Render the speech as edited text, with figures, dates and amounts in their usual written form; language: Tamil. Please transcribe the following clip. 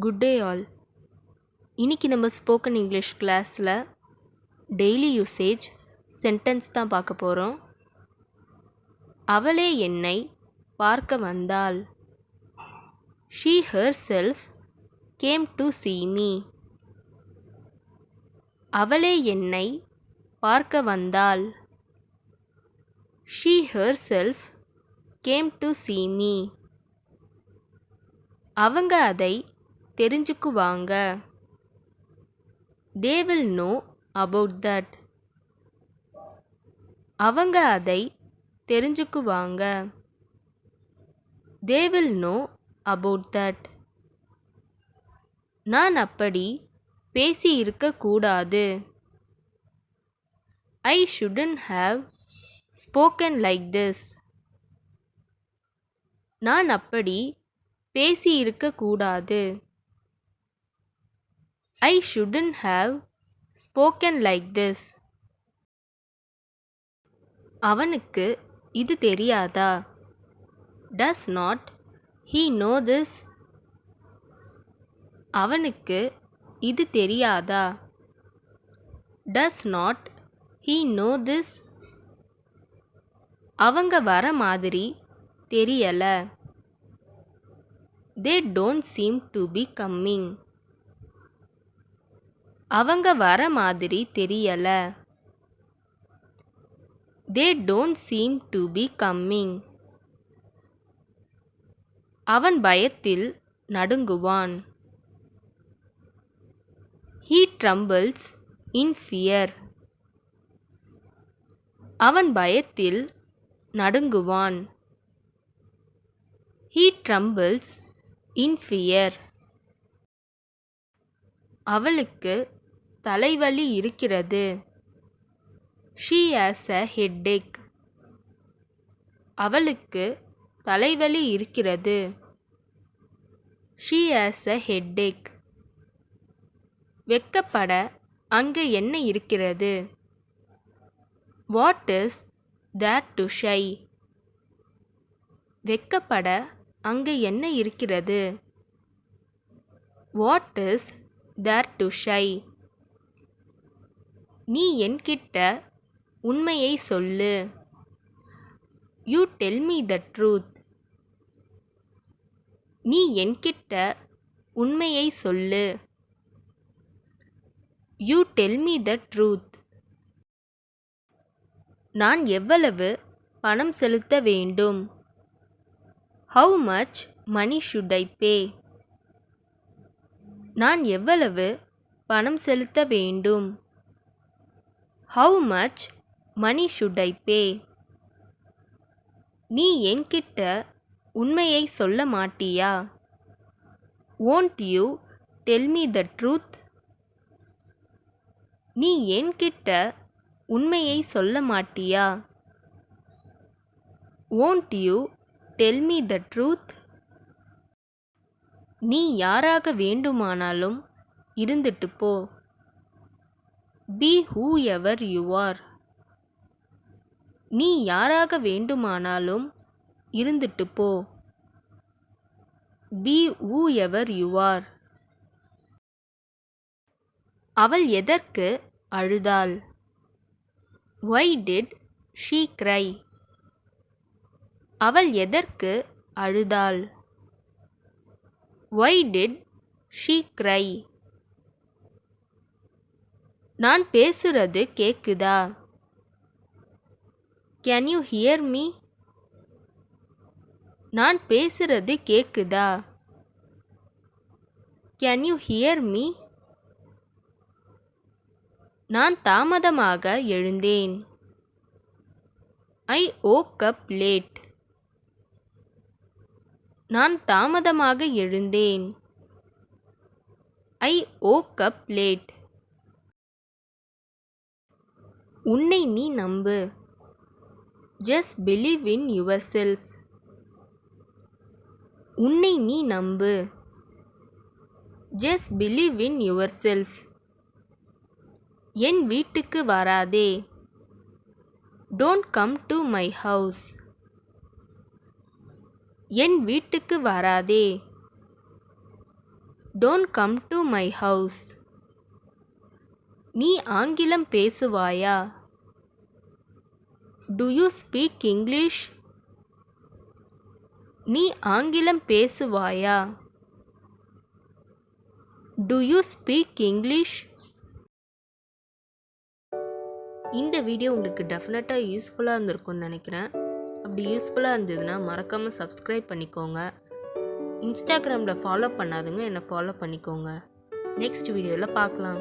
Good day all. இன்னைக்கு நம்ம ஸ்போக்கன் இங்கிலீஷ் கிளாஸில் டெய்லி யூசேஜ் சென்டென்ஸ் தான் பார்க்க போகிறோம். அவளே என்னை பார்க்க வந்தாள். She herself came to see me. அவளே என்னை பார்க்க வந்தாள். She herself came to see me. அவங்க அதை தெரிஞ்சுக்குவாங்க. They will know about that. அவங்க அதை தெரிஞ்சுக்குவாங்க. They will know about that. நான் அப்படி பேசி இருக்கக்கூடாது. I shouldn't have spoken like this. நான் அப்படி பேசி இருக்கக்கூடாது. I shouldn't have spoken like this. அவனுக்கு இது தெரியாதா? Does not he know this? அவனுக்கு இது தெரியாதா? Does not he know this? அவங்க வர மாதிரி தெரியல. They don't seem to be coming. அவங்க வர மாதிரி தெரியல. They don't seem to be coming. அவன் பயத்தில் நடுங்குவான். He trembles in fear. அவன் பயத்தில் நடுங்குவான். He trembles in fear. அவளுக்கு தலைவலி இருக்கிறது. She has a headache. அவளுக்கு தலைவலி இருக்கிறது. She has a headache. வெட்கப்பட அங்கு என்ன இருக்கிறது? What is there to shy? வெட்கப்பட அங்கு என்ன இருக்கிறது? What is there to shy? நீ என்கிட்ட உண்மையை சொல்லு. You tell me the truth. நீ என்கிட்ட உண்மையை சொல்லு. You tell me the truth. நான் எவ்வளவு பணம் செலுத்த வேண்டும்? How much money should I pay? நான் எவ்வளவு பணம் செலுத்த வேண்டும்? How much money should I pay? நீ என்கிட்ட உண்மையை சொல்ல மாட்டியா? Won't you tell me the truth? நீ என்கிட்ட உண்மையை சொல்ல மாட்டியா? Won't you tell me the truth? நீ யாராக வேண்டுமானாலும் இருந்துட்டு போ. Be whoever you are. நீ யாராக வேண்டுமானாலும் இருந்துட்டு போ. Be whoever you are. அவள் எதற்கு அழுதாள்? Why did she cry? அவள் எதற்கு அழுதாள்? Why did she cry? நான் பேசுறது கேக்குதா? Can you hear me? நான் பேசுறது கேக்குதா? Can you hear me? நான் தாமதமாக எழுந்தேன். I woke up late. நான் தாமதமாக எழுந்தேன். I woke up late. உன்னை நீ நம்பு. Just believe in yourself. உன்னை நீ நம்பு. Just believe in yourself. என் வீட்டுக்கு வராதே. Don't come to my house. என் வீட்டுக்கு வராதே. Don't come to my house. நீ ஆங்கிலம் பேசுவாயா? Do you speak English? நீ ஆங்கிலம் பேசுவாயா? Do you speak English? இந்த வீடியோ உங்களுக்கு டெஃபினட்டாக யூஸ்ஃபுல்லாக இருந்திருக்கும்னு நினைக்கிறேன். அப்படி யூஸ்ஃபுல்லாக இருந்ததுன்னா மறக்காமல் சப்ஸ்கிரைப் பண்ணிக்கோங்க. இன்ஸ்டாகிராமில் ஃபாலோ பண்ணாதுங்க, என்னை ஃபாலோ பண்ணிக்கோங்க. நெக்ஸ்ட் வீடியோவில் பார்க்கலாம்.